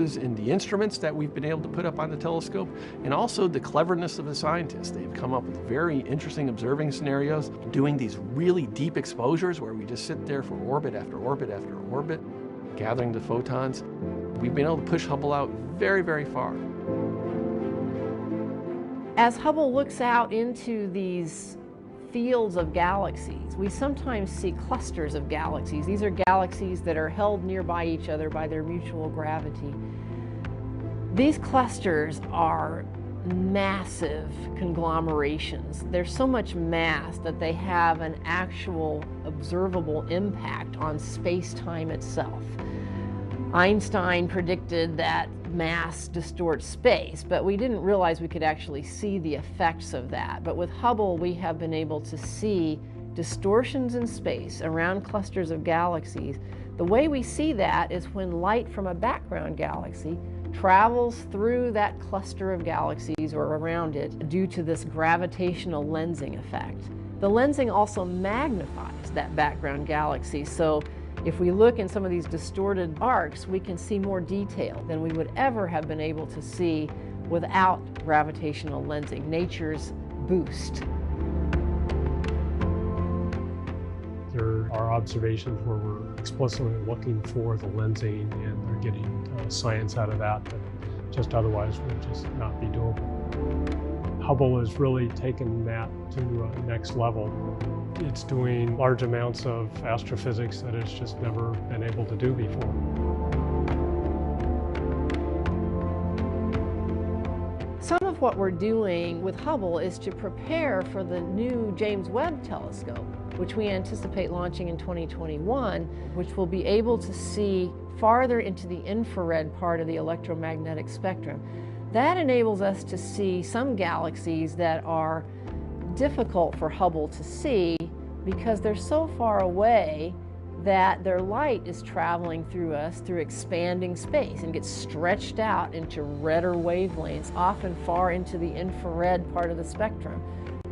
in the instruments that we've been able to put up on the telescope, and also the cleverness of the scientists. They've come up with very interesting observing scenarios, doing these really deep exposures where we just sit there for orbit after orbit after orbit, gathering the photons. We've been able to push Hubble out very, very far. As Hubble looks out into these fields of galaxies, we sometimes see clusters of galaxies. These are galaxies that are held nearby each other by their mutual gravity. These clusters are massive conglomerations. There's so much mass that they have an actual observable impact on space-time itself. Einstein predicted that mass distorts space, but we didn't realize we could actually see the effects of that. But with Hubble, we have been able to see distortions in space around clusters of galaxies. The way we see that is when light from a background galaxy travels through that cluster of galaxies or around it due to this gravitational lensing effect. The lensing also magnifies that background galaxy, so if we look in some of these distorted arcs, we can see more detail than we would ever have been able to see without gravitational lensing, nature's boost. There are observations where we're explicitly looking for the lensing and they're getting science out of that just otherwise would just not be doable. Hubble has really taken that to a next level. It's doing large amounts of astrophysics that it's just never been able to do before. Some of what we're doing with Hubble is to prepare for the new James Webb Telescope, which we anticipate launching in 2021, which will be able to see farther into the infrared part of the electromagnetic spectrum. That enables us to see some galaxies that are difficult for Hubble to see because they're so far away that their light is traveling through us through expanding space and gets stretched out into redder wavelengths, often far into the infrared part of the spectrum,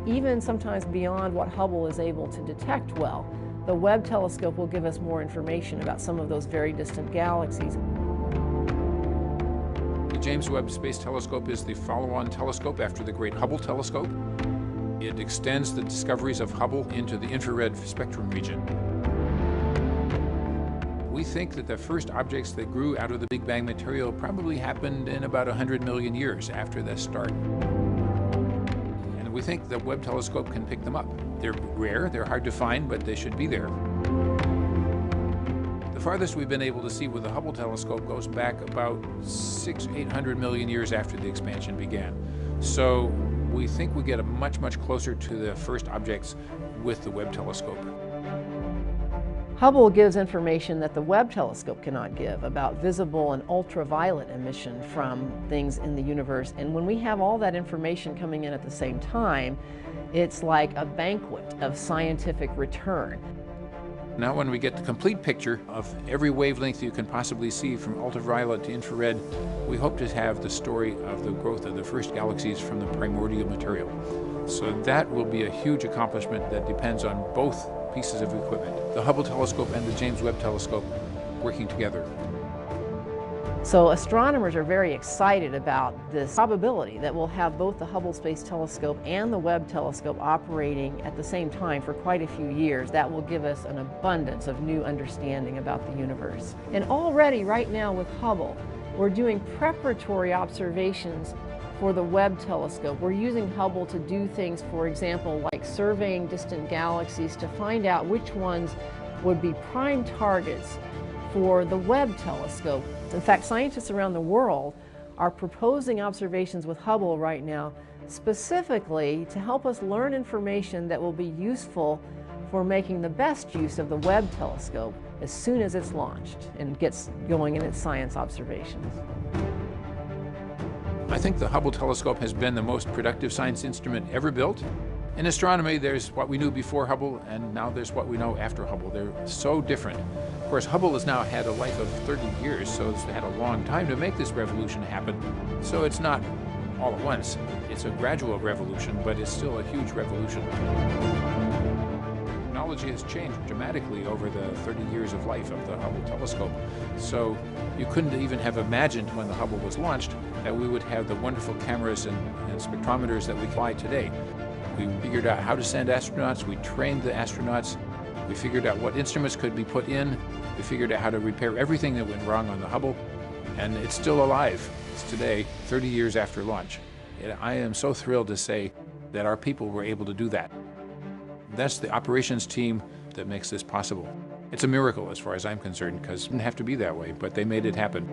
even sometimes beyond what Hubble is able to detect well. The Webb telescope will give us more information about some of those very distant galaxies. The James Webb Space Telescope is the follow-on telescope after the Great Hubble Telescope. It extends the discoveries of Hubble into the infrared spectrum region. We think that the first objects that grew out of the Big Bang material probably happened in about 100 million years after the start. And we think the Webb telescope can pick them up. They're rare, they're hard to find, but they should be there. The farthest we've been able to see with the Hubble telescope goes back about 800 million years after the expansion began. So we think we get much closer to the first objects with the Webb telescope. Hubble gives information that the Webb telescope cannot give about visible and ultraviolet emission from things in the universe. And when we have all that information coming in at the same time, it's like a banquet of scientific return. Now when we get the complete picture of every wavelength you can possibly see from ultraviolet to infrared, we hope to have the story of the growth of the first galaxies from the primordial material. So that will be a huge accomplishment that depends on both pieces of equipment, the Hubble telescope and the James Webb telescope working together. So astronomers are very excited about this probability that we'll have both the Hubble Space Telescope and the Webb telescope operating at the same time for quite a few years. That will give us an abundance of new understanding about the universe. And already right now with Hubble, we're doing preparatory observations for the Webb telescope. We're using Hubble to do things, for example, like surveying distant galaxies to find out which ones would be prime targets for the Webb telescope. In fact, scientists around the world are proposing observations with Hubble right now specifically to help us learn information that will be useful for making the best use of the Webb telescope as soon as it's launched and gets going in its science observations. I think the Hubble telescope has been the most productive science instrument ever built. In astronomy, there's what we knew before Hubble, and now there's what we know after Hubble. They're so different. Of course, Hubble has now had a life of 30 years, so it's had a long time to make this revolution happen. So it's not all at once. It's a gradual revolution, but it's still a huge revolution. technology has changed dramatically over the 30 years of life of the Hubble telescope. So you couldn't even have imagined when the Hubble was launched that we would have the wonderful cameras and spectrometers that we fly today. We figured out how to send astronauts, we trained the astronauts, we figured out what instruments could be put in, we figured out how to repair everything that went wrong on the Hubble, and it's still alive. It's today, 30 years after launch. And I am so thrilled to say that our people were able to do that. That's the operations team that makes this possible. It's a miracle as far as I'm concerned, because it didn't have to be that way, but they made it happen.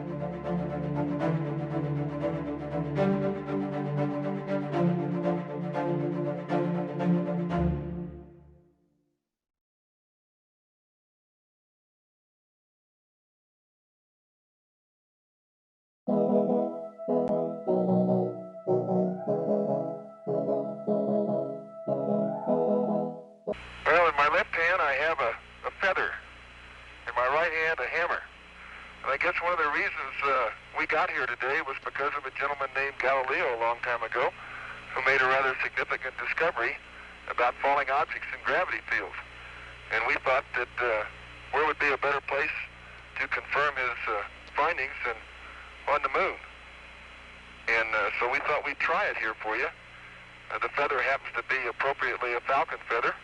Well, in my left hand I have a feather. In my right hand a hammer. And I guess one of the reasons we got here today was because of a gentleman named Galileo a long time ago who made a rather significant discovery about falling objects in gravity fields. And we thought that where would be a better place to confirm his findings than on the moon. And so we thought we'd try it here for you. The feather happens to be appropriately a falcon feather.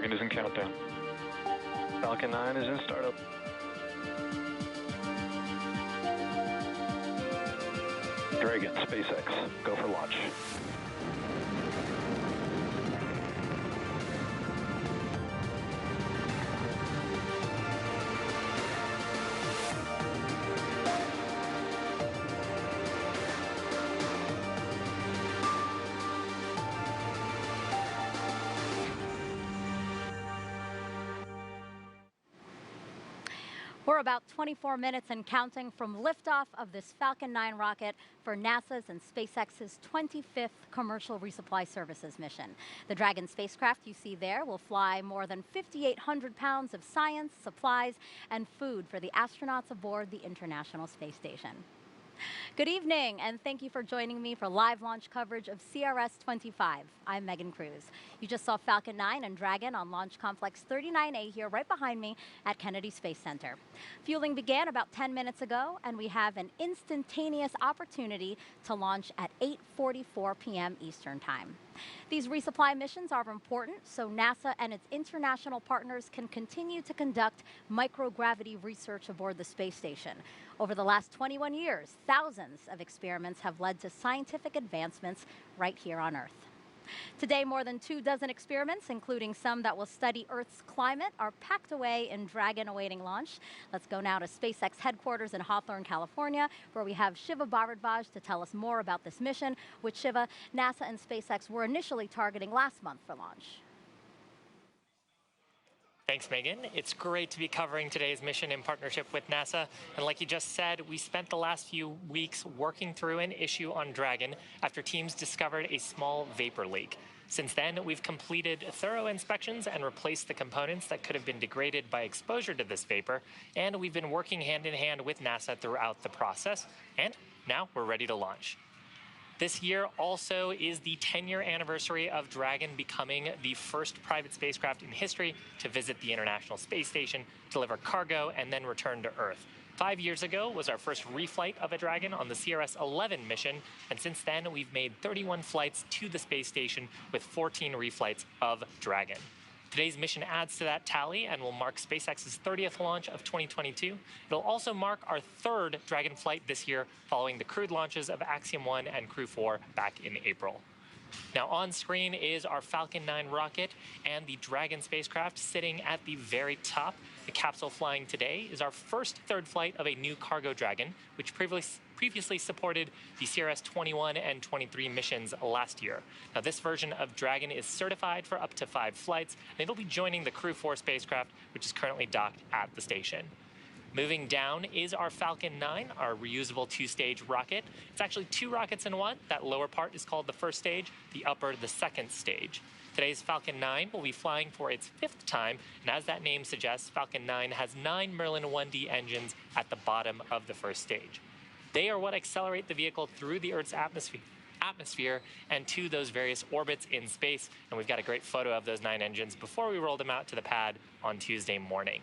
Dragon is in countdown. Falcon 9 is in startup. Dragon, SpaceX, go for launch. We're about 24 minutes and counting from liftoff of this Falcon 9 rocket for NASA's and SpaceX's 25th commercial resupply services mission. The Dragon spacecraft you see there will fly more than 5,800 pounds of science, supplies, and food for the astronauts aboard the International Space Station. Good evening, and thank you for joining me for live launch coverage of CRS-25. I'm Megan Cruz. You just saw Falcon 9 and Dragon on Launch Complex 39A here right behind me at Kennedy Space Center. Fueling began about 10 minutes ago, and we have an instantaneous opportunity to launch at 8:44 p.m. Eastern Time. These resupply missions are important so NASA and its international partners can continue to conduct microgravity research aboard the space station. Over the last 21 years, thousands of experiments have led to scientific advancements right here on Earth. Today, more than 24 experiments, including some that will study Earth's climate, are packed away in Dragon awaiting launch. Let's go now to SpaceX headquarters in Hawthorne, California, where we have Shiva Bharadwaj to tell us more about this mission, which Shiva, NASA and SpaceX were initially targeting last month for launch. Thanks, Megan. It's great to be covering today's mission in partnership with NASA. And like you just said, we spent the last few weeks working through an issue on Dragon after teams discovered a small vapor leak. Since then, we've completed thorough inspections and replaced the components that could have been degraded by exposure to this vapor. And we've been working hand in hand with NASA throughout the process. And now we're ready to launch. This year also is the 10-year anniversary of Dragon becoming the first private spacecraft in history to visit the International Space Station, deliver cargo, and then return to Earth. 5 years ago was our first reflight of a Dragon on the CRS-11 mission, and since then we've made 31 flights to the space station with 14 reflights of Dragon. Today's mission adds to that tally and will mark SpaceX's 30th launch of 2022. It'll also mark our third Dragon flight this year, following the crewed launches of Axiom 1 and Crew 4 back in April. Now on screen is our Falcon 9 rocket and the Dragon spacecraft sitting at the very top. The capsule flying today is our first third flight of a new cargo Dragon, which previously supported the CRS-21 and 23 missions last year. Now this version of Dragon is certified for up to 5 flights, and it'll be joining the Crew 4 spacecraft, which is currently docked at the station. Moving down is our Falcon 9, our reusable 2-stage rocket. It's actually 2 rockets in one. That lower part is called the first stage, the upper the second stage. Today's Falcon 9 will be flying for its 5th time, and as that name suggests, Falcon 9 has 9 Merlin 1D engines at the bottom of the first stage. They are what accelerate the vehicle through the Earth's atmosphere and to those various orbits in space, and we've got a great photo of those 9 engines before we roll them out to the pad on Tuesday morning.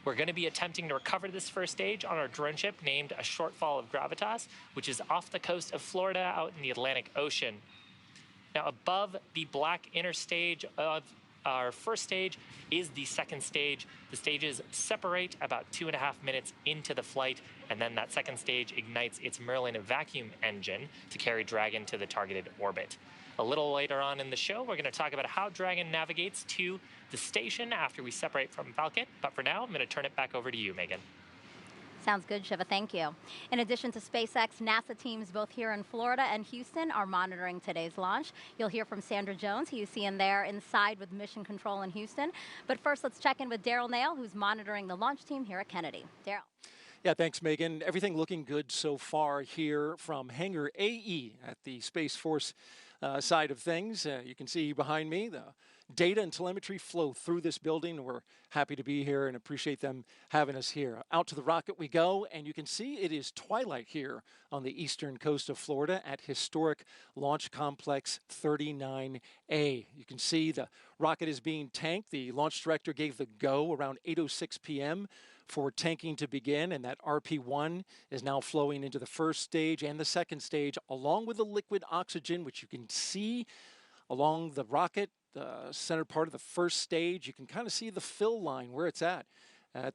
We're going to be attempting to recover this first stage on our drone ship named A Shortfall of Gravitas, which is off the coast of Florida out in the Atlantic Ocean. Now, above the black inner stage of our first stage is the second stage. The stages separate about 2.5 minutes into the flight, and then that second stage ignites its Merlin vacuum engine to carry Dragon to the targeted orbit. A little later on in the show, we're going to talk about how Dragon navigates to the station after we separate from Falcon. But for now, I'm going to turn it back over to you, Megan. Sounds good, Shiva. Thank you. In addition to SpaceX, NASA teams both here in Florida and Houston are monitoring today's launch. You'll hear from Sandra Jones, who you see in there inside with Mission Control in Houston. But first, let's check in with Daryl Nail, who's monitoring the launch team here at Kennedy. Daryl. Yeah, thanks, Megan. Everything looking good so far here from Hangar AE at the Space Force side of things. You can see behind me the data and telemetry flow through this building. We're happy to be here and appreciate them having us here. Out to the rocket we go, and you can see it is twilight here on the eastern coast of Florida at historic Launch Complex 39A. You can see the rocket is being tanked. The launch director gave the go around 8:06 p.m. for tanking to begin, and that RP-1 is now flowing into the first stage and the second stage, along with the liquid oxygen, which you can see along the rocket the center part of the first stage. You can kind of see the fill line where it's at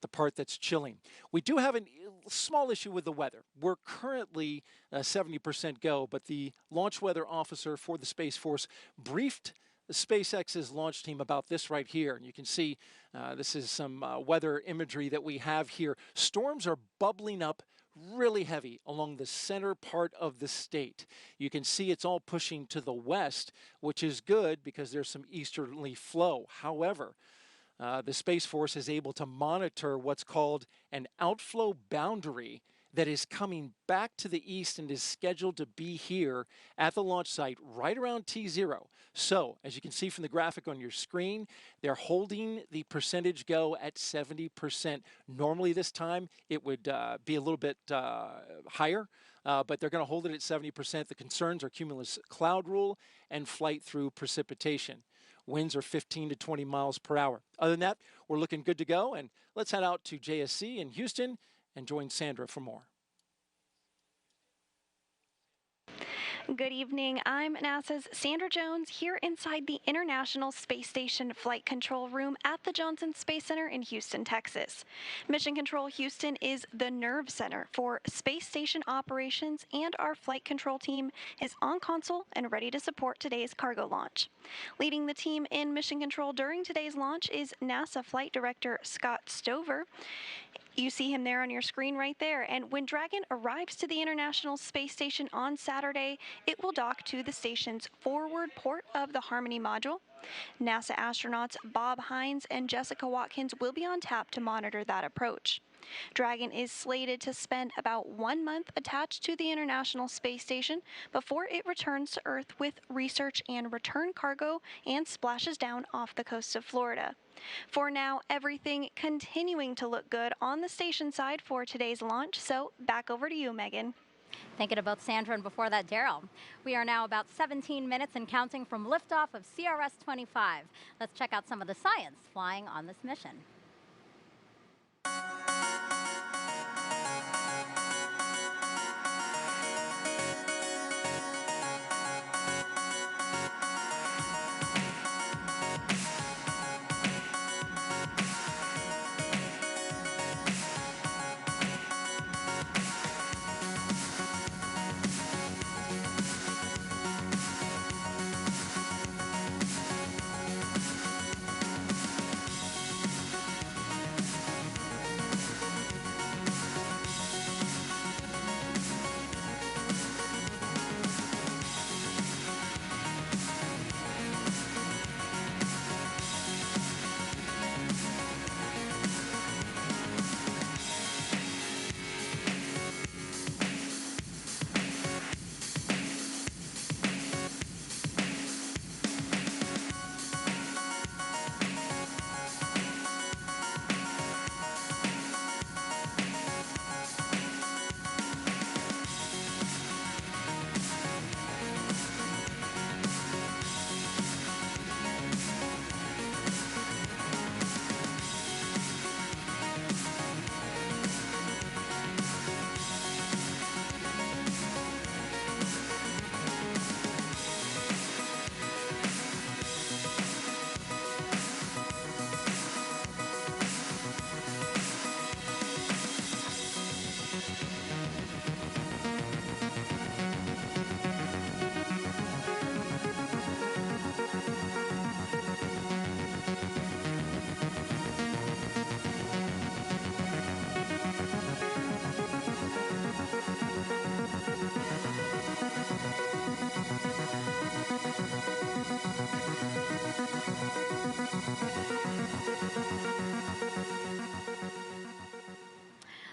the part that's chilling. We do have a small issue with the weather. We're currently 70% go, but the launch weather officer for the Space Force briefed SpaceX's launch team about this right here. And you can see this is some weather imagery that we have here. Storms are bubbling up really heavy along the center part of the state. You can see it's all pushing to the west, which is good because there's some easterly flow. However, the Space Force is able to monitor what's called an outflow boundary that is coming back to the east and is scheduled to be here at the launch site right around T0. So, as you can see from the graphic on your screen, they're holding the percentage go at 70%. Normally this time it would be a little bit higher, but they're going to hold it at 70%. The concerns are cumulus cloud rule and flight through precipitation. Winds are 15 to 20 miles per hour. Other than that, we're looking good to go. And let's head out to JSC in Houston and join Sandra for more. Good evening. I'm NASA's Sandra Jones here inside the International Space Station Flight Control Room at the Johnson Space Center in Houston, Texas. Mission Control Houston is the nerve center for space station operations, and our flight control team is on console and ready to support today's cargo launch. Leading the team in mission control during today's launch is NASA Flight Director Scott Stover. You see him there on your screen right there. And when Dragon arrives to the International Space Station on Saturday, it will dock to the station's forward port of the Harmony module. NASA astronauts Bob Hines and Jessica Watkins will be on tap to monitor that approach. Dragon is slated to spend about 1 month attached to the International Space Station before it returns to Earth with research and return cargo and splashes down off the coast of Florida. For now, everything continuing to look good on the station side for today's launch, so back over to you, Megan. Thinking about Sandra, and before that, Daryl. We are now about 17 minutes and counting from liftoff of CRS-25. Let's check out some of the science flying on this mission.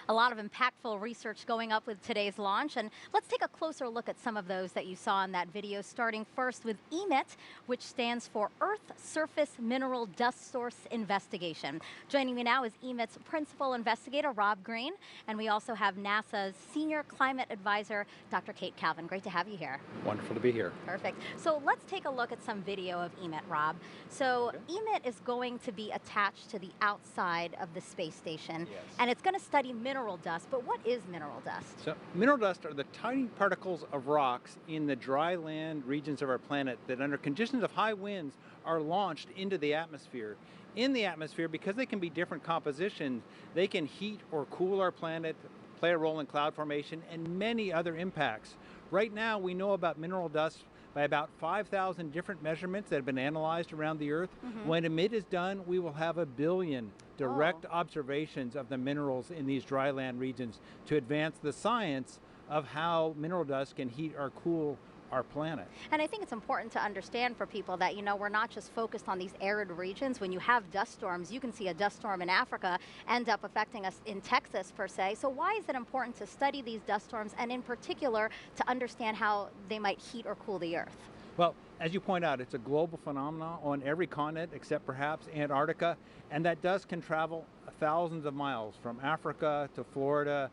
A lot of impactful research going up with today's launch, and let's take a closer look at some of those that you saw in that video, starting first with EMIT, which stands for Earth Surface Mineral Dust Source Investigation. Joining me now is EMIT's principal investigator, Rob Green, and we also have NASA's Senior Climate Advisor, Dr. Kate Calvin. Great to have you here. Wonderful to be here. Perfect. So let's take a look at some video of EMIT, Rob. So EMIT is going to be attached to the outside of the space station, and it's going to study minerals mineral dust, but what is mineral dust? So mineral dust are the tiny particles of rocks in the dry land regions of our planet that under conditions of high winds are launched into the atmosphere. In the atmosphere, because they can be different compositions, they can heat or cool our planet, play a role in cloud formation, and many other impacts. Right now, we know about mineral dust by about 5,000 different measurements that have been analyzed around the Earth. When EMIT is done, we will have 1 billion direct observations of the minerals in these dry land regions to advance the science of how mineral dust can heat or cool our planet. And I think it's important to understand for people that, you know, we're not just focused on these arid regions. When you have dust storms, you can see a dust storm in Africa end up affecting us in Texas per se. So why is it important to study these dust storms and in particular to understand how they might heat or cool the Earth? Well, as you point out, it's a global phenomenon on every continent except perhaps Antarctica, and that dust can travel thousands of miles from Africa to Florida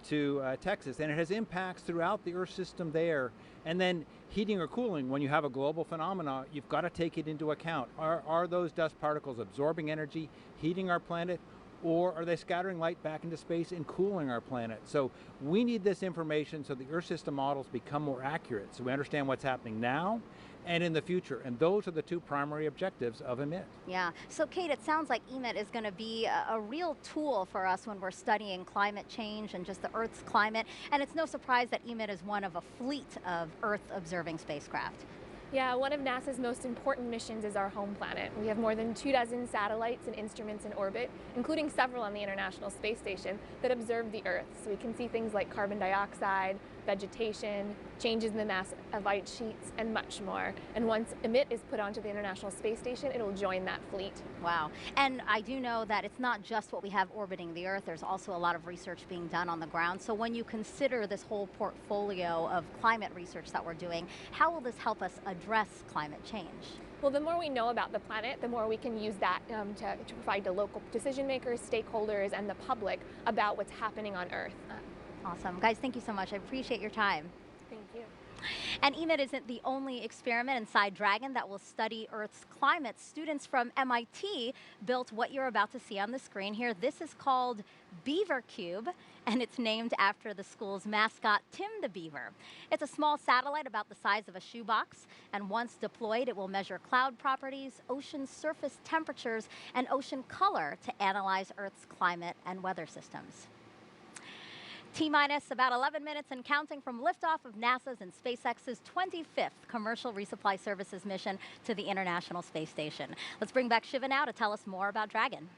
to Texas, and it has impacts throughout the Earth system there. And then heating or cooling, when you have a global phenomena, you've got to take it into account. Are those dust particles absorbing energy, heating our planet, or are they scattering light back into space and cooling our planet? So we need this information so the Earth system models become more accurate, so we understand what's happening now and in the future. And those are the two primary objectives of EMIT. Yeah. So Kate, it sounds like EMIT is going to be a real tool for us when we're studying climate change and just the Earth's climate. And it's no surprise that EMIT is one of a fleet of Earth-observing spacecraft. Yeah, one of NASA's most important missions is our home planet. We have more than 24 satellites and instruments in orbit, including several on the International Space Station, that observe the Earth. So we can see things like carbon dioxide, vegetation, changes in the mass of ice sheets, and much more. And once EMIT is put onto the International Space Station, it'll join that fleet. Wow. And I do know that it's not just what we have orbiting the Earth. There's also a lot of research being done on the ground. So when you consider this whole portfolio of climate research that we're doing, how will this help us address climate change? Well, the more we know about the planet, the more we can use that to provide to local decision makers, stakeholders, and the public about what's happening on Earth. Awesome. Guys, thank you so much. I appreciate your time. Thank you. And EMIT isn't the only experiment inside Dragon that will study Earth's climate. Students from MIT built what you're about to see on the screen here. This is called Beaver Cube, and it's named after the school's mascot, Tim the Beaver. It's a small satellite about the size of a shoebox, and once deployed, it will measure cloud properties, ocean surface temperatures, and ocean color to analyze Earth's climate and weather systems. T-minus about 11 minutes and counting from liftoff of NASA's and SpaceX's 25th commercial resupply services mission to the International Space Station. Let's bring back Shiva now to tell us more about Dragon.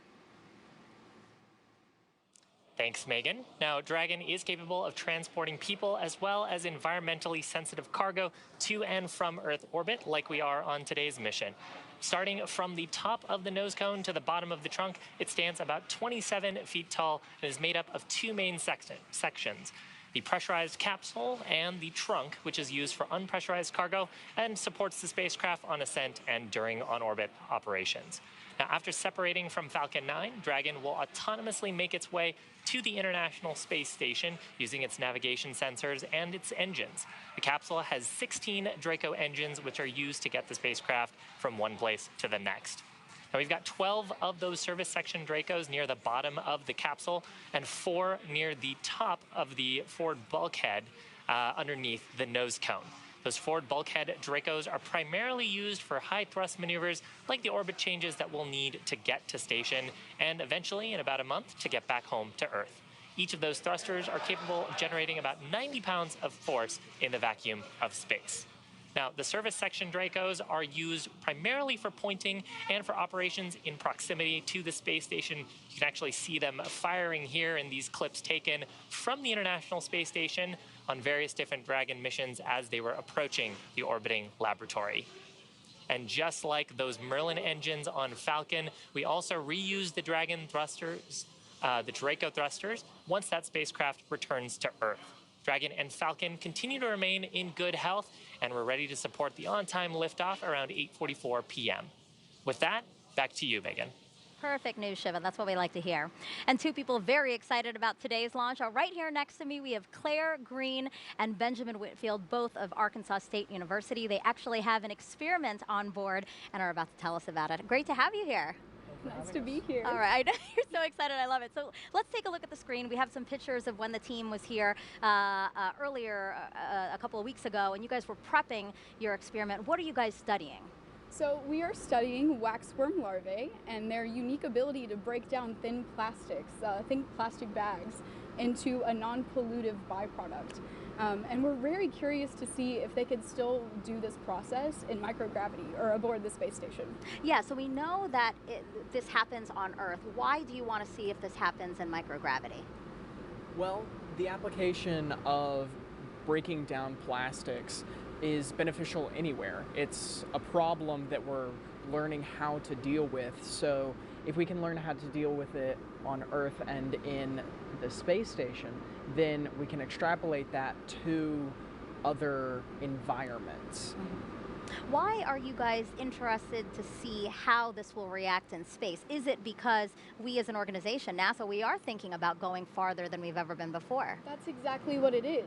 Thanks, Megan. Now, Dragon is capable of transporting people as well as environmentally sensitive cargo to and from Earth orbit, like we are on today's mission. Starting from the top of the nose cone to the bottom of the trunk, it stands about 27 feet tall and is made up of two main sections. The pressurized capsule and the trunk, which is used for unpressurized cargo and supports the spacecraft on ascent and during on-orbit operations. Now, after separating from Falcon 9, Dragon will autonomously make its way to the International Space Station using its navigation sensors and its engines. The capsule has 16 Draco engines, which are used to get the spacecraft from one place to the next. Now, we've got 12 of those service section Dracos near the bottom of the capsule and 4 near the top of the forward bulkhead underneath the nose cone. Those forward bulkhead Dracos are primarily used for high thrust maneuvers like the orbit changes that we'll need to get to station and eventually in about a month to get back home to Earth. Each of those thrusters are capable of generating about 90 pounds of force in the vacuum of space. Now, the service section Dracos are used primarily for pointing and for operations in proximity to the space station. You can actually see them firing here in these clips taken from the International Space Station on various different Dragon missions as they were approaching the orbiting laboratory. And just like those Merlin engines on Falcon, we also reuse the Dragon thrusters, the Draco thrusters, once that spacecraft returns to Earth. Dragon and Falcon continue to remain in good health, and we're ready to support the on-time liftoff around 8:44 p.m. With that, back to you, Megan. Perfect news, Shiva. That's what we like to hear. And two people very excited about today's launch are right here next to me. We have Claire Green and Benjamin Whitfield, both of Arkansas State University. They actually have an experiment on board and are about to tell us about it. Great to have you here. Nice to be here. All right, I know you're so excited. I love it. So let's take a look at the screen. We have some pictures of when the team was here earlier, a couple of weeks ago, and you guys were prepping your experiment. What are you guys studying? So we are studying waxworm larvae and their unique ability to break down thin plastics, think plastic bags, into a non-pollutive byproduct. And we're very curious to see if they could still do this process in microgravity or aboard the space station. Yeah, so we know that this happens on Earth. Why do you want to see if this happens in microgravity? Well, the application of breaking down plastics is beneficial anywhere. It's a problem that we're learning how to deal with. So if we can learn how to deal with it on Earth and in the space station, then we can extrapolate that to other environments. Why are you guys interested to see how this will react in space? Is it because we as an organization, NASA, we are thinking about going farther than we've ever been before? That's exactly what it is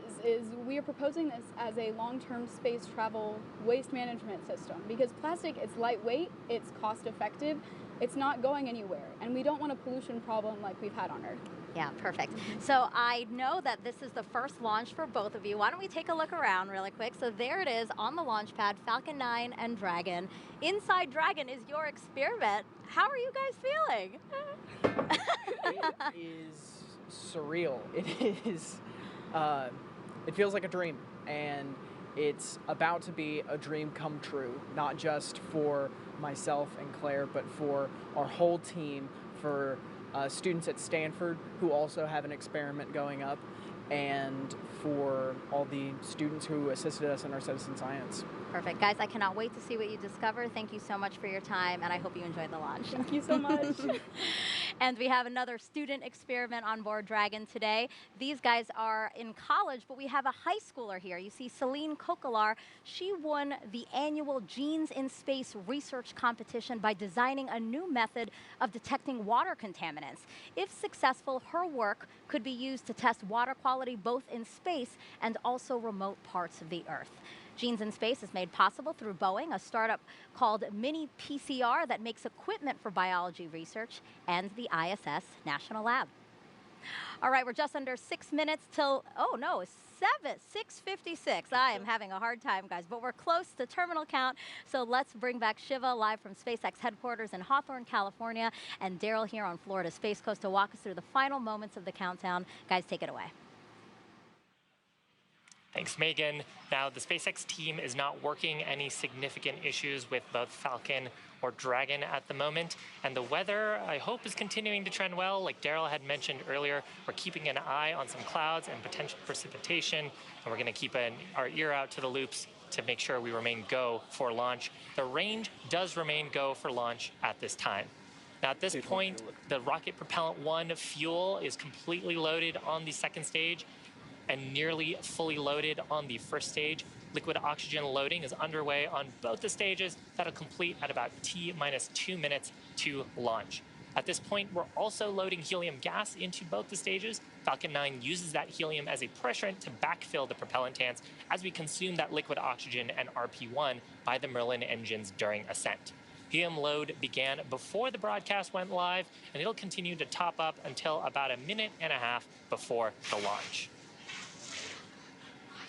we are proposing this as a long-term space travel waste management system, because plastic, it's lightweight, it's cost-effective, it's not going anywhere, and we don't want a pollution problem like we've had on Earth. Yeah, perfect. So I know that this is the first launch for both of you. Why don't we take a look around really quick? So there it is on the launch pad, Falcon 9 and Dragon. Inside Dragon is your experiment. How are you guys feeling? It is surreal. It feels like a dream, and it's about to be a dream come true, not just for myself and Claire, but for our whole team, for students at Stanford who also have an experiment going up, and for all the students who assisted us in our citizen science. Perfect. Guys, I cannot wait to see what you discover. Thank you so much for your time, and I hope you enjoyed the launch. Thank you so much. And we have another student experiment on board Dragon today. These guys are in college, but we have a high schooler here. You see Celine Coquelar. She won the annual Genes in Space research competition by designing a new method of detecting water contaminants. If successful, her work could be used to test water quality both in space and also remote parts of the Earth. Genes in Space is made possible through Boeing, a startup called Mini PCR that makes equipment for biology research, and the ISS National Lab. All right, we're just under 6 minutes till, oh no, 6:56. I am having a hard time, guys, but we're close to terminal count. So let's bring back Shiva live from SpaceX headquarters in Hawthorne, California, and Daryl here on Florida's Space Coast to walk us through the final moments of the countdown. Guys, take it away. Thanks, Megan. Now, the SpaceX team is not working any significant issues with both Falcon or Dragon at the moment. And the weather, I hope, is continuing to trend well. Like Daryl had mentioned earlier, we're keeping an eye on some clouds and potential precipitation. And we're going to keep our ear out to the loops to make sure we remain go for launch. The range does remain go for launch at this time. Now, at this point, the rocket propellant 1 fuel is completely loaded on the second stage and nearly fully loaded on the first stage. Liquid oxygen loading is underway on both the stages. That'll complete at about T-minus 2 minutes to launch. At this point, we're also loading helium gas into both the stages. Falcon 9 uses that helium as a pressurant to backfill the propellant tanks as we consume that liquid oxygen and RP-1 by the Merlin engines during ascent. Helium load began before the broadcast went live, and it'll continue to top up until about a minute and a half before the launch.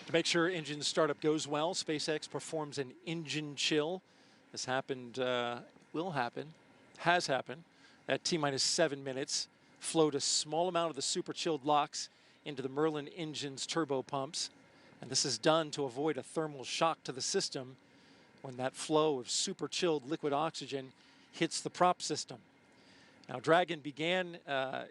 To make sure engine startup goes well, SpaceX performs an engine chill. This happened, will happen, has happened at T-minus 7 minutes. Flowed a small amount of the super chilled LOX into the Merlin engine's turbo pumps. And this is done to avoid a thermal shock to the system when that flow of super chilled liquid oxygen hits the prop system. Now, Dragon began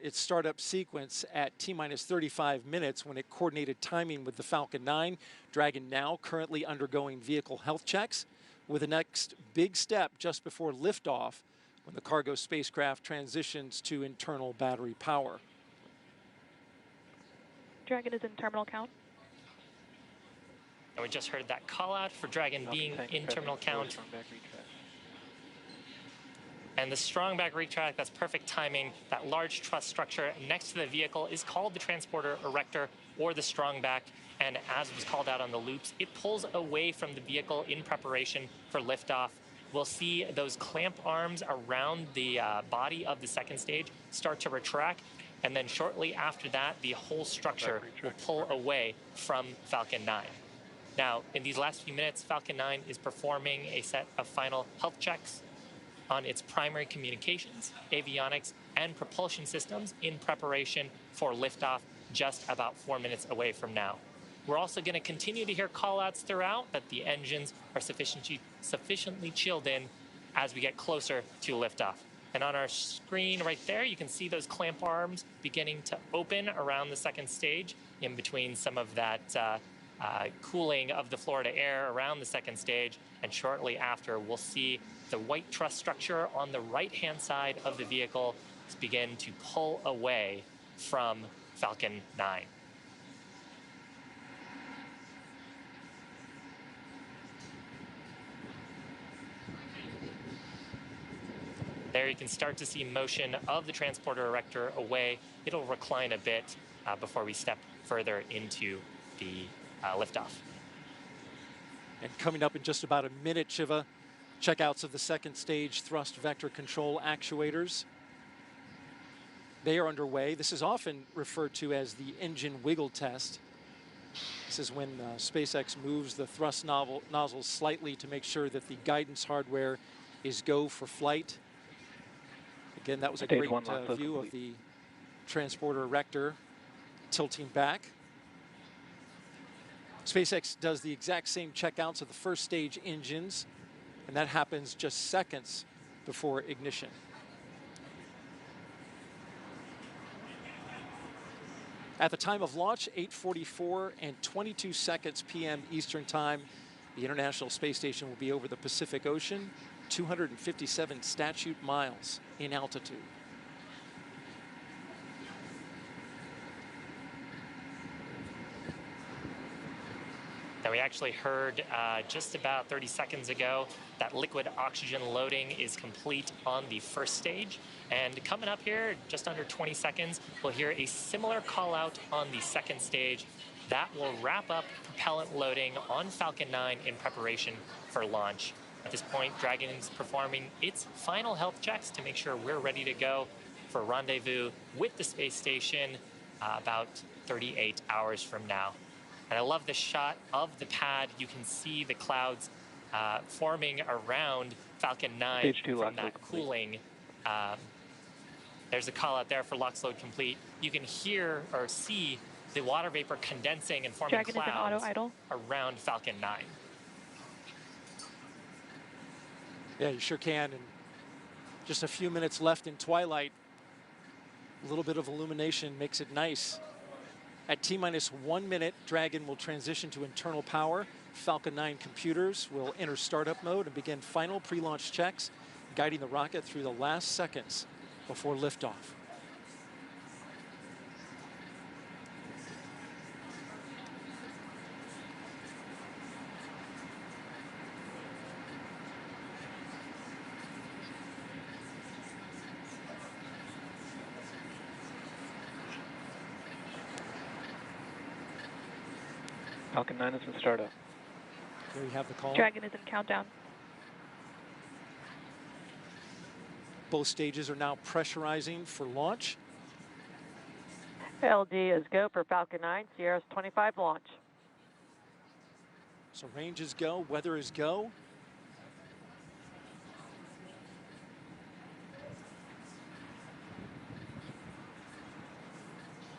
its startup sequence at T-minus 35 minutes when it coordinated timing with the Falcon 9. Dragon now currently undergoing vehicle health checks with the next big step just before liftoff when the cargo spacecraft transitions to internal battery power. Dragon is in terminal count. And we just heard that call out for Dragon being in terminal count. And the strong back retract, that's perfect timing. That large truss structure next to the vehicle is called the transporter erector or the strong back. And as was called out on the loops, it pulls away from the vehicle in preparation for liftoff. we'll see those clamp arms around the body of the second stage start to retract. And then shortly after that, the whole structure will pull away from Falcon 9. Now, in these last few minutes, Falcon 9 is performing a set of final health checks on its primary communications, avionics, and propulsion systems in preparation for liftoff just about 4 minutes away from now. We're also going to continue to hear callouts throughout, but the engines are sufficiently chilled in as we get closer to liftoff. And on our screen right there, you can see those clamp arms beginning to open around the second stage in between some of that cooling of the Florida air around the second stage. And shortly after, we'll see the white truss structure on the right-hand side of the vehicle begin to pull away from Falcon 9. There you can start to see motion of the transporter erector away. It'll recline a bit before we step further into the liftoff. And coming up in just about a minute, Shiva, checkouts of the second stage thrust vector control actuators. They are underway. This is often referred to as the engine wiggle test. This is when SpaceX moves the thrust nozzles slightly to make sure that the guidance hardware is go for flight. Again, that was a great view of the transporter erector tilting back. SpaceX does the exact same checkouts of the first stage engines, and that happens just seconds before ignition. At the time of launch, 8:44 and 22 seconds p.m. Eastern Time, the International Space Station will be over the Pacific Ocean, 257 statute miles in altitude. Now, we actually heard just about 30 seconds ago that liquid oxygen loading is complete on the first stage. And coming up here, just under 20 seconds, we'll hear a similar call out on the second stage. That will wrap up propellant loading on Falcon 9 in preparation for launch. At this point, Dragon is performing its final health checks to make sure we're ready to go for rendezvous with the space station about 38 hours from now. And I love the shot of the pad. You can see the clouds forming around Falcon 9 from that cooling. There's a call out there for LOX load complete. You can hear or see the water vapor condensing and forming clouds around Falcon 9. Yeah, you sure can. And just a few minutes left in twilight. A little bit of illumination makes it nice. At T-minus 1 minute, Dragon will transition to internal power. Falcon 9 computers will enter startup mode and begin final pre-launch checks, guiding the rocket through the last seconds before liftoff. Falcon 9 is in startup. There you have the call. Dragon is in countdown. Both stages are now pressurizing for launch. LD is go for Falcon 9, Sierra's 25 launch. So range is go, weather is go.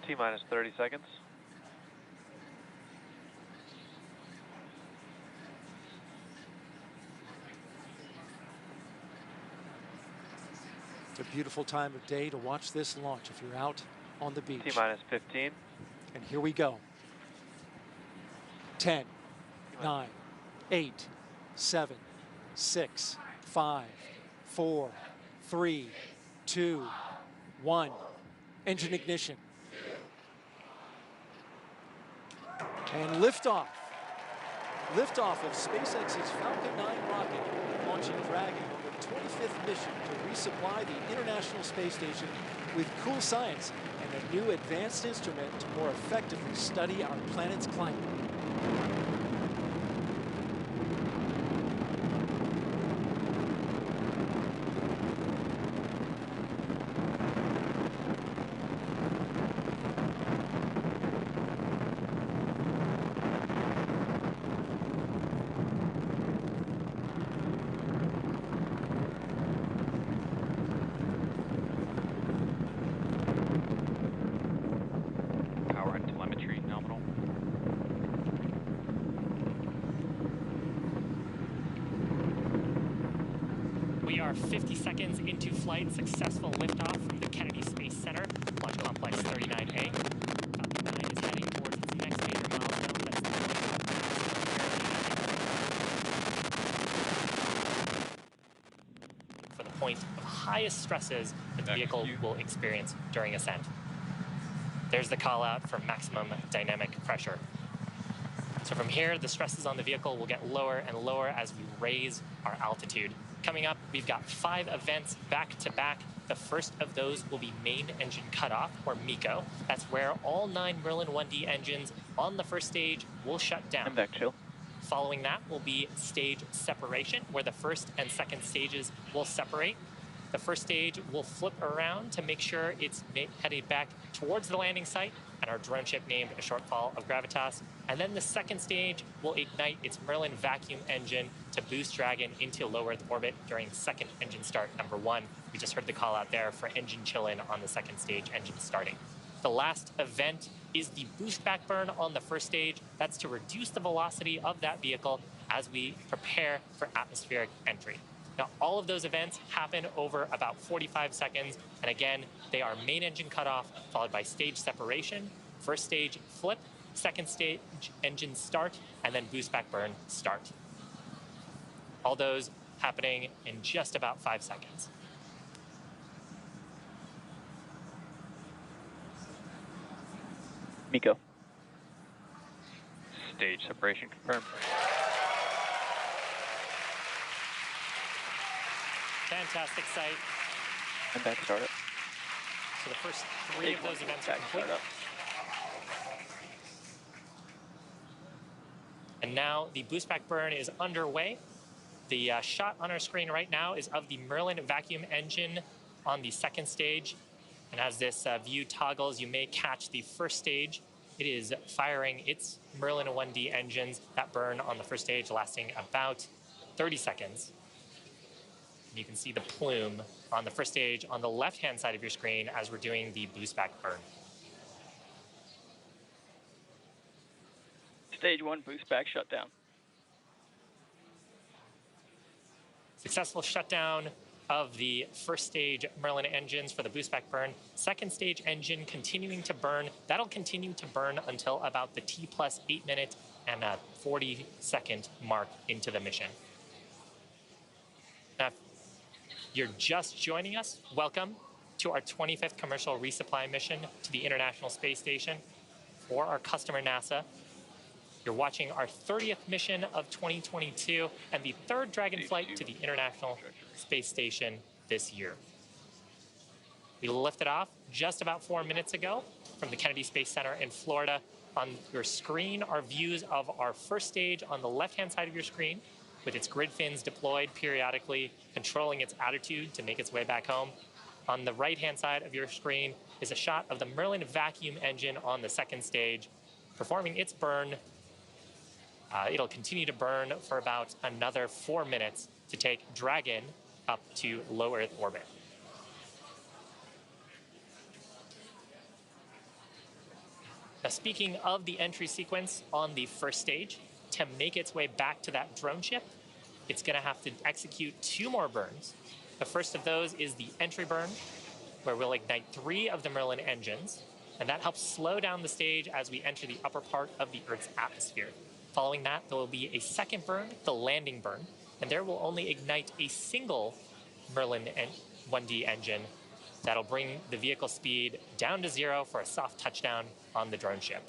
T-minus 30 seconds. It's a beautiful time of day to watch this launch if you're out on the beach. T-minus 15. And here we go. 10, 9, 8, 7, 6, 5, 4, 3, 2, 1. Engine ignition. And liftoff. Liftoff of SpaceX's Falcon 9 rocket, launching Dragon on the 25th mission to resupply the International Space Station with cool science and a new advanced instrument to more effectively study our planet's climate. are 50 seconds into flight. Successful liftoff from the Kennedy Space Center, Launch Complex 39A. Falcon 9 is heading towards its next major milestone. That's for the point of highest stresses that the vehicle will experience during ascent. There's the call out for maximum dynamic pressure. So from here, the stresses on the vehicle will get lower and lower as we raise our altitude. Coming up, we've got 5 events back to back. The first of those will be main engine cutoff, or MECO. That's where all 9 Merlin 1D engines on the first stage will shut down. I'm back, chill. Following that will be stage separation, where the first and second stages will separate. The first stage will flip around to make sure it's headed back towards the landing site and our drone ship named a shortfall of gravitas. And then the second stage will ignite its Merlin vacuum engine to boost Dragon into low Earth orbit during second engine start number 1. We just heard the call out there for engine chill-in on the second stage engine starting. The last event is the boost back burn on the first stage. That's to reduce the velocity of that vehicle as we prepare for atmospheric entry. Now, all of those events happen over about 45 seconds. And again, they are main engine cutoff, followed by stage separation, first stage flip, second stage engine start, and then boost back burn start. All those happening in just about 5 seconds. MECO. Stage separation confirmed. Fantastic sight. And back startup. So the first 3 of those events are complete. And now the boost back burn is underway. The shot on our screen right now is of the Merlin vacuum engine on the second stage. And as this view toggles, you may catch the first stage. It is firing its Merlin 1D engines that burn on the first stage, lasting about 30 seconds. And you can see the plume on the first stage on the left-hand side of your screen as we're doing the boost back burn. Stage 1 boost back shutdown. Successful shutdown of the first stage Merlin engines for the boost back burn. Second stage engine continuing to burn. That'll continue to burn until about the T+8 minute and 40-second mark into the mission. Now, if you're just joining us, welcome to our 25th commercial resupply mission to the International Space Station for our customer NASA. You're watching our 30th mission of 2022 and the 3rd Dragon flight to the International Space Station this year. We lifted off just about 4 minutes ago from the Kennedy Space Center in Florida. On your screen are views of our first stage on the left-hand side of your screen, with its grid fins deployed periodically, controlling its attitude to make its way back home. On the right-hand side of your screen is a shot of the Merlin vacuum engine on the second stage, performing its burn. It'll continue to burn for about another 4 minutes to take Dragon up to low Earth orbit. Now, speaking of the entry sequence on the first stage, to make its way back to that drone ship, it's going to have to execute 2 more burns. The first of those is the entry burn, where we'll ignite 3 of the Merlin engines, and that helps slow down the stage as we enter the upper part of the Earth's atmosphere. Following that, there will be a second burn, the landing burn, and there will only ignite a single Merlin 1D engine that'll bring the vehicle speed down to 0 for a soft touchdown on the drone ship.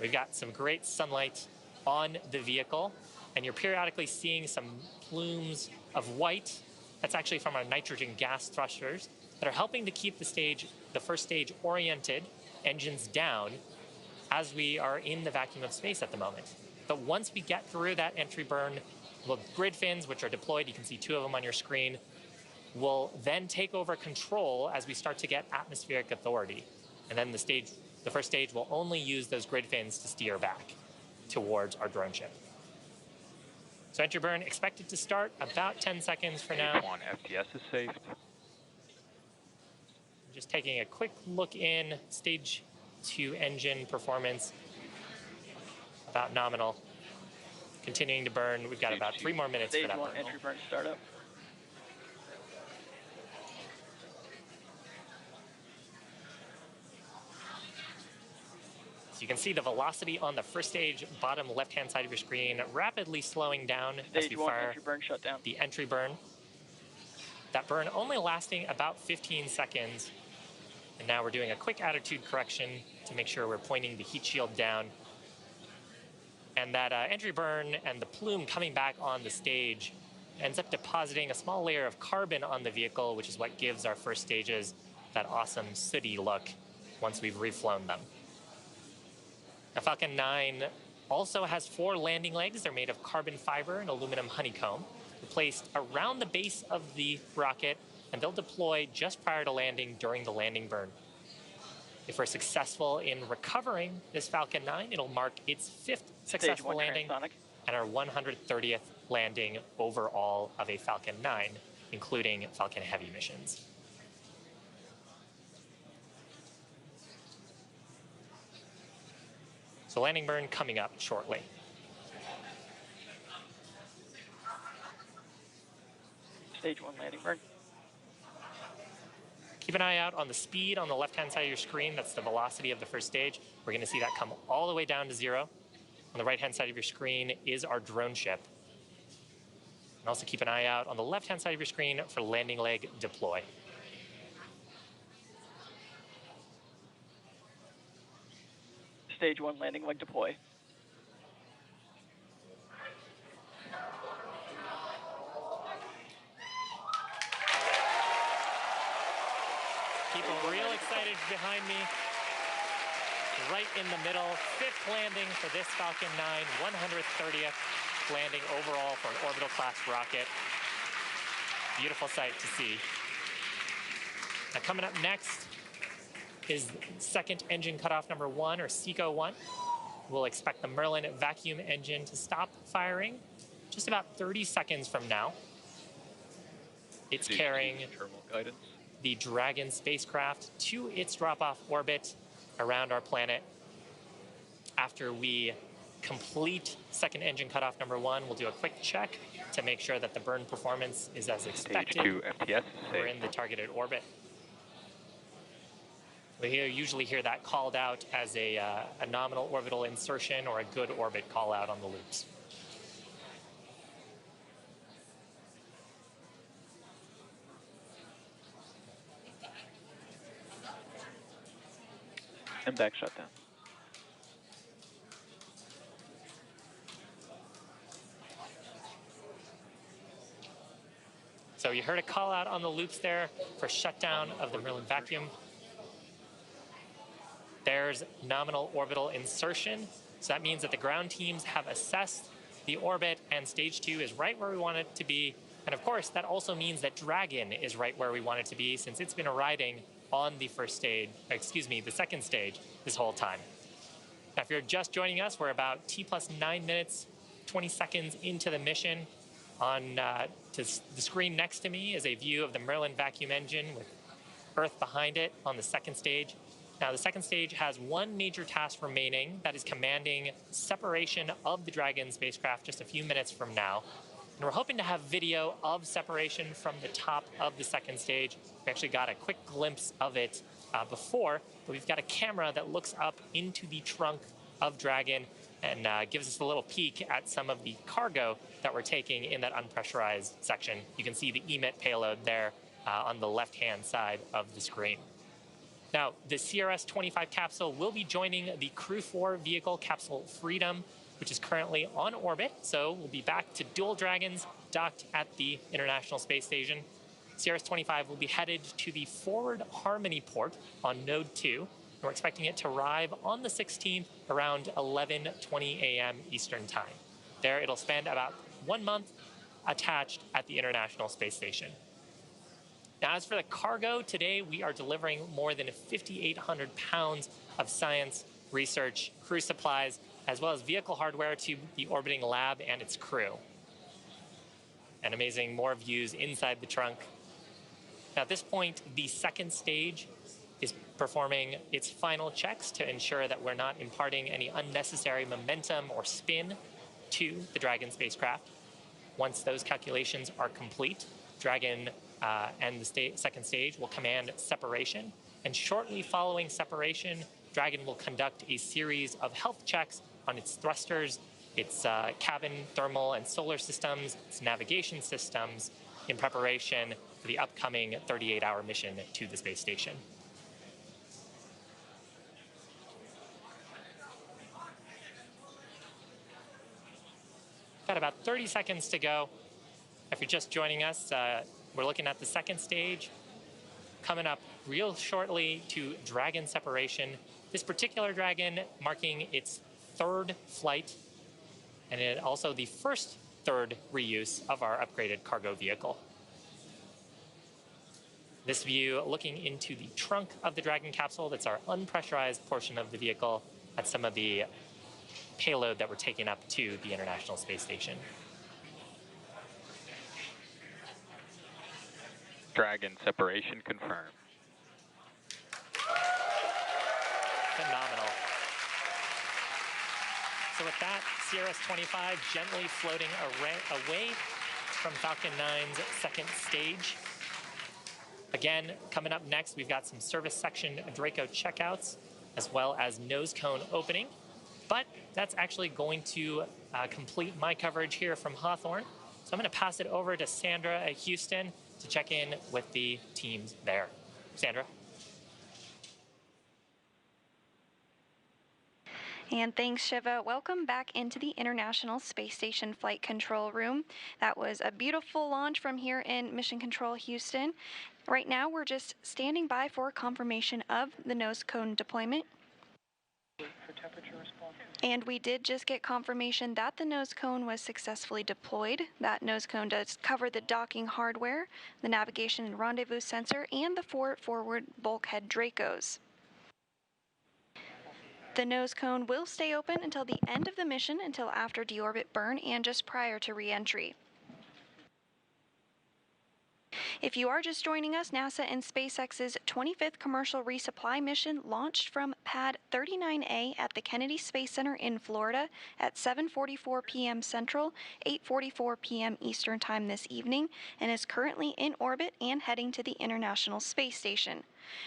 We've got some great sunlight on the vehicle, and you're periodically seeing some plumes of white. That's actually from our nitrogen gas thrusters that are helping to keep the first stage oriented, engines down, as we are in the vacuum of space at the moment. But once we get through that entry burn, the grid fins, which are deployed, you can see 2 of them on your screen, will then take over control as we start to get atmospheric authority. And then the first stage will only use those grid fins to steer back towards our drone ship. So entry burn expected to start about 10 seconds for now. One FTS is saved. Just taking a quick look in, stage 2 engine performance, about nominal. Continuing to burn. We've got about 3 more minutes for that burn. Entry burn startup. you can see the velocity on the first stage, bottom left-hand side of your screen, rapidly slowing down as we fire entry burn shut down. the entry burn. That burn only lasting about 15 seconds. And now we're doing a quick attitude correction to make sure we're pointing the heat shield down. And that entry burn and the plume coming back on the stage ends up depositing a small layer of carbon on the vehicle, which is what gives our first stages that awesome sooty look once we've reflown them. Now, Falcon 9 also has 4 landing legs. They're made of carbon fiber and aluminum honeycomb. They're placed around the base of the rocket, and they'll deploy just prior to landing during the landing burn. If we're successful in recovering this Falcon 9, it'll mark its 5th successful landing and our 130th landing overall of a Falcon 9, including Falcon Heavy missions. So landing burn coming up shortly. Stage 1 landing burn. Keep an eye out on the speed on the left-hand side of your screen. That's the velocity of the first stage. We're going to see that come all the way down to 0. On the right-hand side of your screen is our drone ship. And also keep an eye out on the left-hand side of your screen for landing leg deploy. Stage 1 landing leg deploy. People real excited behind me. Right in the middle, 5th landing for this Falcon 9, 130th landing overall for an orbital class rocket. Beautiful sight to see. Now coming up next is second engine cutoff number 1, or SECO 1. We'll expect the Merlin vacuum engine to stop firing just about 30 seconds from now. It's carrying the Dragon spacecraft to its drop-off orbit around our planet. After we complete second engine cutoff number 1, we'll do a quick check to make sure that the burn performance is as expected. Stage 2 FTS. We're in the targeted orbit. We usually hear that called out as a nominal orbital insertion or a good orbit call out on the loops. And back shutdown. So you heard a call out on the loops there for shutdown of the Merlin vacuum. There's nominal orbital insertion. So that means that the ground teams have assessed the orbit and stage 2 is right where we want it to be. And of course, that also means that Dragon is right where we want it to be since it's been riding on the the second stage this whole time. Now, if you're just joining us, we're about T+9 minutes, 20 seconds into the mission. On to the screen next to me is a view of the Merlin vacuum engine with Earth behind it on the second stage. Now, the second stage has one major task remaining, that is commanding separation of the Dragon spacecraft just a few minutes from now. And we're hoping to have video of separation from the top of the second stage. We actually got a quick glimpse of it before, but we've got a camera that looks up into the trunk of Dragon and gives us a little peek at some of the cargo that we're taking in that unpressurized section. You can see the EMIT payload there on the left-hand side of the screen. Now, the CRS-25 capsule will be joining the Crew 4 vehicle, Capsule Freedom, which is currently on orbit. So we'll be back to dual Dragons docked at the International Space Station. CRS-25 will be headed to the Forward Harmony port on Node 2. And we're expecting it to arrive on the 16th around 11:20 a.m. Eastern Time. There, it'll spend about 1 month attached at the International Space Station. Now, as for the cargo, today we are delivering more than 5,800 pounds of science, research, crew supplies, as well as vehicle hardware to the orbiting lab and its crew. And amazing, more views inside the trunk. Now, at this point, the second stage is performing its final checks to ensure that we're not imparting any unnecessary momentum or spin to the Dragon spacecraft. Once those calculations are complete, Dragon and the second stage will command separation. And shortly following separation, Dragon will conduct a series of health checks on its thrusters, its cabin thermal and solar systems, its navigation systems, in preparation for the upcoming 38-hour mission to the space station. Got about 30 seconds to go. If you're just joining us, we're looking at the second stage. Coming up real shortly to Dragon separation. This particular Dragon marking its third flight, and also the first third reuse of our upgraded cargo vehicle. This view looking into the trunk of the Dragon capsule. That's our unpressurized portion of the vehicle at some of the payload that we're taking up to the International Space Station. Dragon separation confirmed. Phenomenal. So with that, CRS-25 gently floating away from Falcon 9's second stage. Again, coming up next, we've got some service section Draco checkouts, as well as nose cone opening. But that's actually going to complete my coverage here from Hawthorne. So I'm going to pass it over to Sandra at Houston to check in with the teams there. Sandra. And thanks, Shiva. Welcome back into the International Space Station Flight Control Room. That was a beautiful launch from here in Mission Control Houston. Right now, we're just standing by for confirmation of the nose cone deployment. And we did just get confirmation that the nose cone was successfully deployed. That nose cone does cover the docking hardware, the navigation and rendezvous sensor, and the 4 forward bulkhead Dracos. The nose cone will stay open until the end of the mission, until after deorbit burn and just prior to re-entry. If you are just joining us, NASA and SpaceX's 25th commercial resupply mission launched from Pad 39A at the Kennedy Space Center in Florida at 7:44 p.m. Central, 8:44 p.m. Eastern Time this evening, and is currently in orbit and heading to the International Space Station.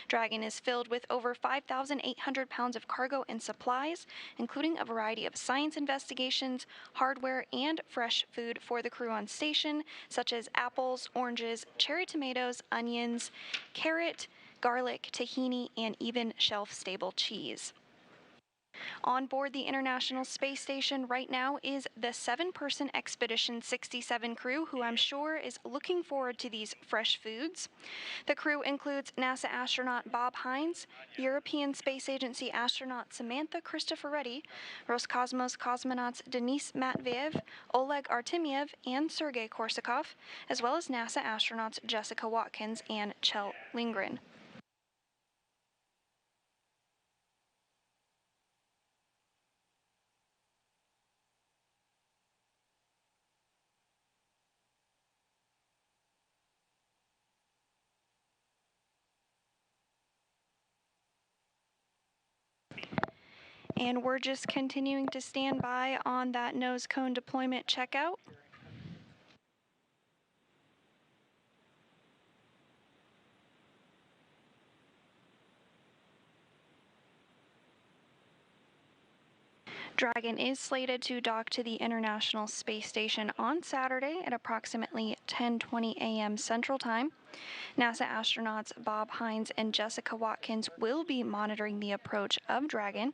Dragon is filled with over 5,800 pounds of cargo and supplies, including a variety of science investigations, hardware, and fresh food for the crew on station, such as apples, oranges, cherry tomatoes, onions, carrot, garlic, tahini, and even shelf-stable cheese. On board the International Space Station right now is the 7-person Expedition 67 crew, who I'm sure is looking forward to these fresh foods. The crew includes NASA astronaut Bob Hines, European Space Agency astronaut Samantha Cristoforetti, Roscosmos cosmonauts Denis Matveev, Oleg Artemyev, and Sergei Korsakov, as well as NASA astronauts Jessica Watkins and Kjell Lindgren. And we're just continuing to stand by on that nose cone deployment checkout. Dragon is slated to dock to the International Space Station on Saturday at approximately 10:20 a.m. Central Time. NASA astronauts Bob Hines and Jessica Watkins will be monitoring the approach of Dragon.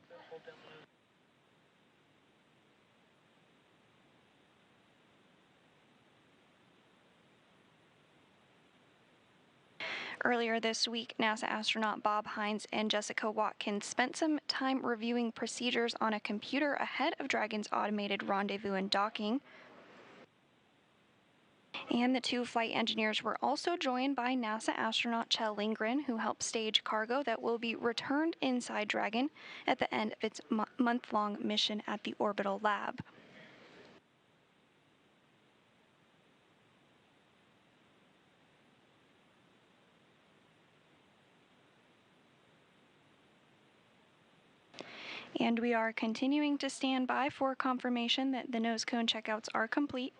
Earlier this week, NASA astronaut Bob Hines and Jessica Watkins spent some time reviewing procedures on a computer ahead of Dragon's automated rendezvous and docking. And the 2 flight engineers were also joined by NASA astronaut Kjell Lindgren, who helped stage cargo that will be returned inside Dragon at the end of its month-long mission at the orbital lab. And we are continuing to stand by for confirmation that the nose cone checkouts are complete.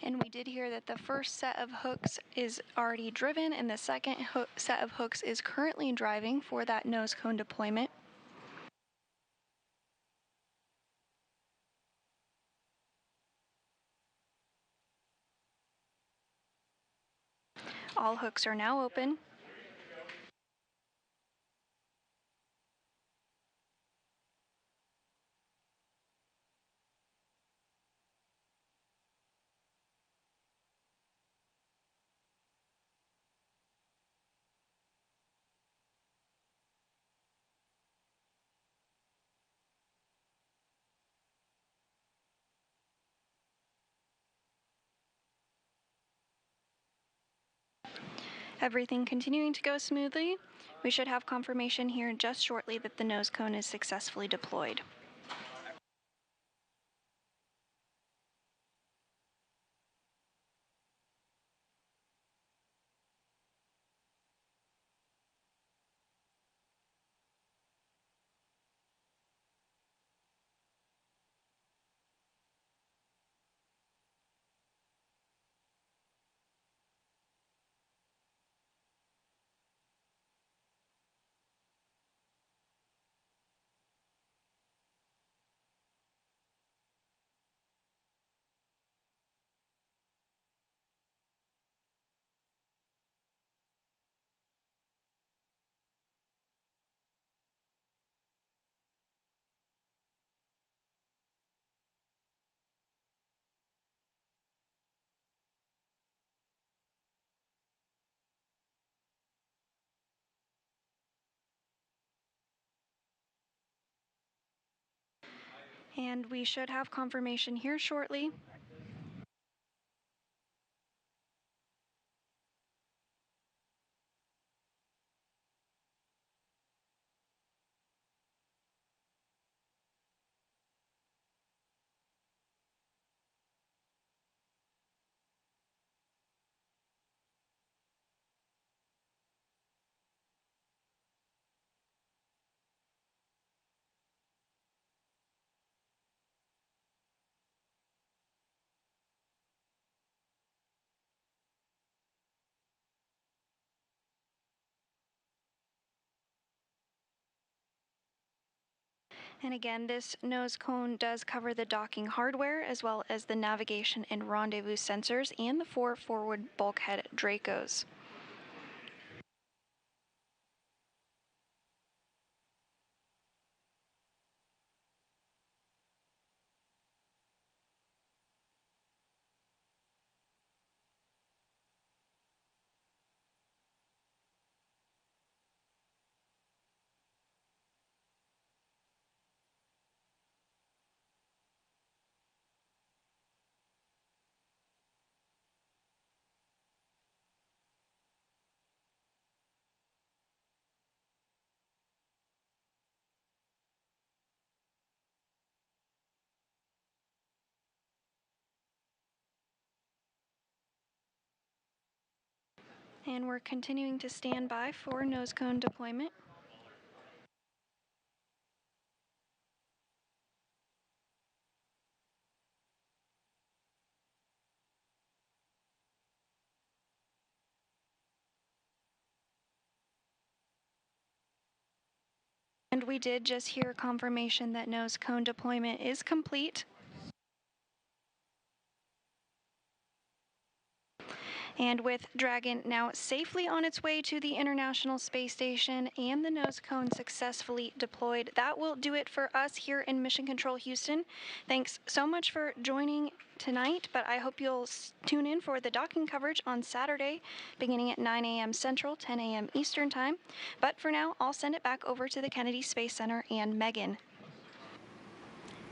And we did hear that the first set of hooks is already driven and the second set of hooks is currently driving for that nose cone deployment. All hooks are now open. Everything continuing to go smoothly. We should have confirmation here just shortly that the nose cone is successfully deployed. And we should have confirmation here shortly. And again, this nose cone does cover the docking hardware as well as the navigation and rendezvous sensors and the 4 forward bulkhead Dracos. And we're continuing to stand by for nose cone deployment. And we did just hear confirmation that nose cone deployment is complete. And with Dragon now safely on its way to the International Space Station and the nose cone successfully deployed, that will do it for us here in Mission Control Houston. Thanks so much for joining tonight, but I hope you'll tune in for the docking coverage on Saturday beginning at 9 a.m. Central, 10 a.m. Eastern Time. But for now, I'll send it back over to the Kennedy Space Center and Megan.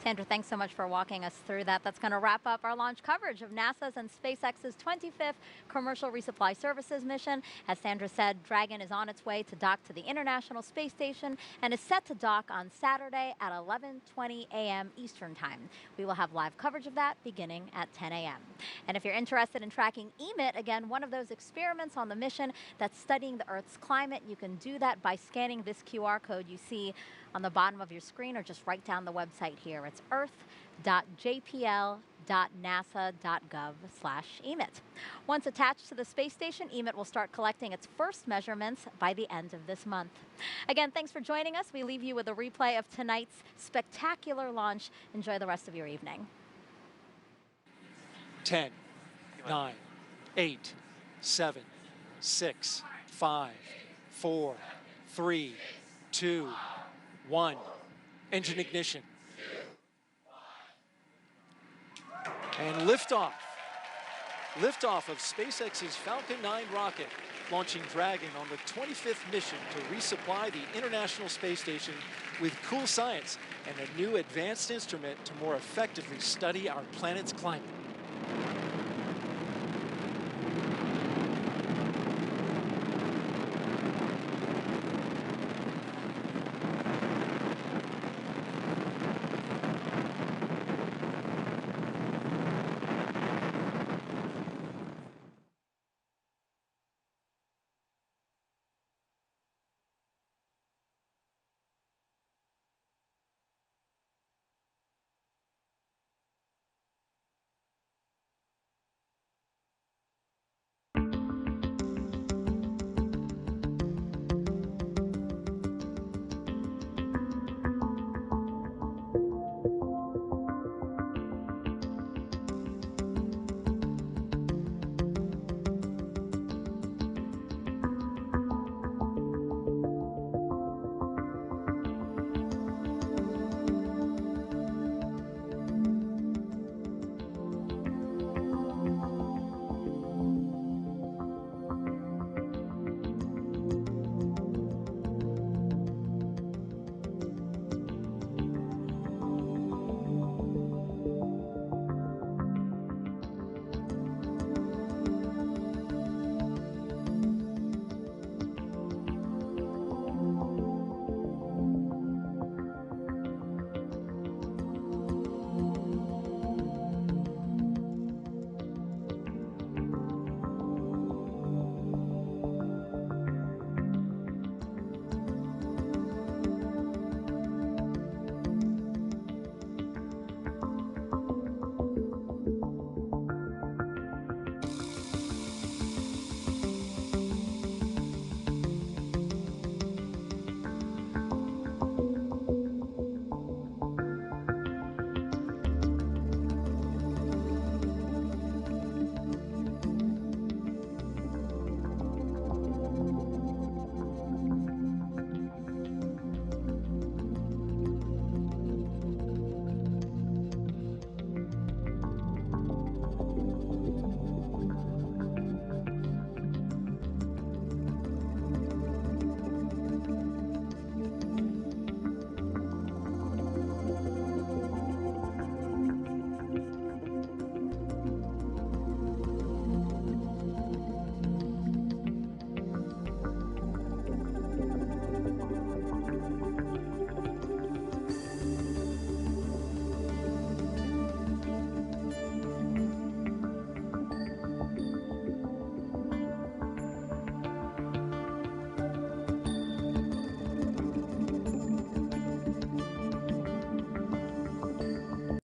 Sandra, thanks so much for walking us through that. That's going to wrap up our launch coverage of NASA's and SpaceX's 25th Commercial Resupply Services mission. As Sandra said, Dragon is on its way to dock to the International Space Station and is set to dock on Saturday at 11:20 a.m. Eastern Time. We will have live coverage of that beginning at 10 a.m. And if you're interested in tracking EMIT, again, one of those experiments on the mission that's studying the Earth's climate, you can do that by scanning this QR code you see on the bottom of your screen or just write down the website here. It's earth.jpl.nasa.gov/EMIT. Once attached to the space station, EMIT will start collecting its first measurements by the end of this month. Again, thanks for joining us. We leave you with a replay of tonight's spectacular launch. Enjoy the rest of your evening. 10, 9, 8, 7, 6, 5, 4, 3, 2, 1. Engine ignition. And liftoff. Liftoff of SpaceX's Falcon 9 rocket, launching Dragon on the 25th mission to resupply the International Space Station with cool science and a new advanced instrument to more effectively study our planet's climate.